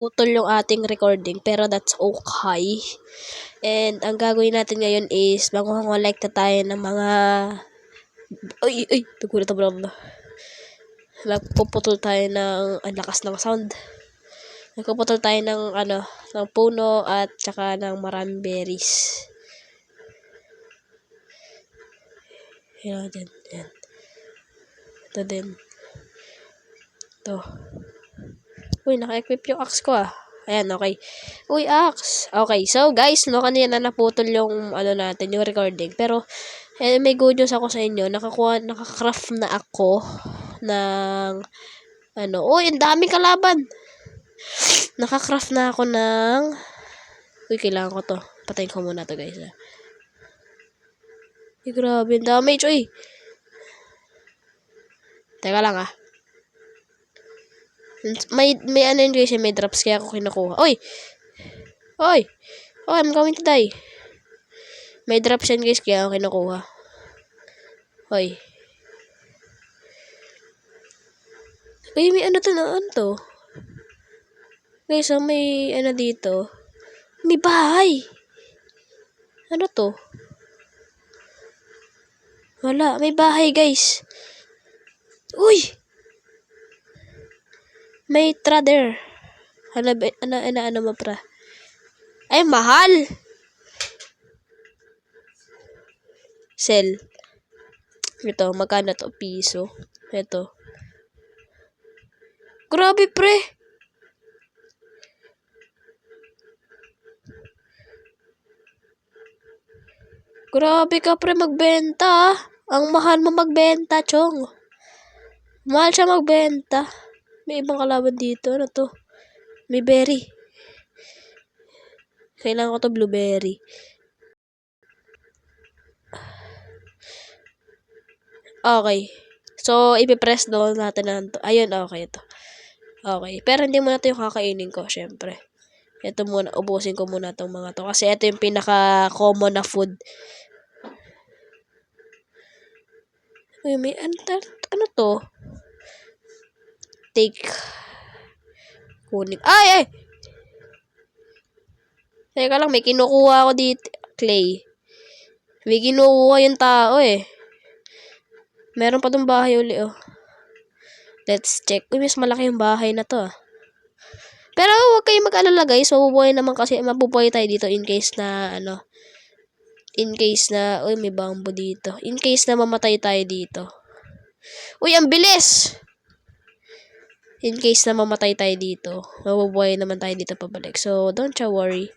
putol yung ating recording, pero that's okay. And ang gagawin natin ngayon is mag-collect na tayo ng mga nagulat na. Nagpuputol tayo ng ang lakas ng sound. Nagpuputol tayo ng puno at saka ng maraming berries. Yan. Ito din. Ito. Uy, naka-equip yung axe ko ah. Ayan, okay. Uy, axe. Okay, so guys, kanina naputol yung natin, yung recording. Pero, may good news ako sa inyo. Nakaka-craft na ako ng uy, ang dami kalaban. Nakaka-craft na ako ng uy, kailangan ko to. Patayin ko muna to guys. Uy, grabe, ang damage, uy. Teka lang ah. May yun guys, may drops kaya ako kinukuha. Oy, I'm going to die. May drops yan guys kaya ako kinukuha. Oy, may to. Guys, may dito. May bahay. Ano to? Wala, may bahay guys. Uy! May trader. Ano mo pra? Ay, mahal! Sell. Ito, magkano to? Piso. Ito. Grabe, pre! Grabe ka, pre, magbenta. Ang mahal mo magbenta, chong. Mahal siya magbenta. May ibang kalaban dito. Ano to? May berry. Kailangan ko to blueberry. Okay. So, ipipress down natin na to. Ayun, okay ito. Okay. Pero hindi muna ito yung kakainin ko, syempre. Ito muna, ubusin ko muna itong mga to. Kasi ito yung pinaka-common na food. Uy, may ano to? Take. Kunin. Ay! Teka lang, may kinukuha ako dito. Clay. May kinukuha yung tao eh. Meron pa tong bahay uli oh. Let's check. Uy, mas malaki yung bahay na to ah. Pero huwag kayong mag-alala guys. Mabubuhay naman kasi mabubuhay tayo dito in case na uy, may bamboo dito. In case na mamatay tayo dito. Uy, ang bilis! In case na mamatay tayo dito, mabubuhay naman tayo dito pabalik. So, don't you worry.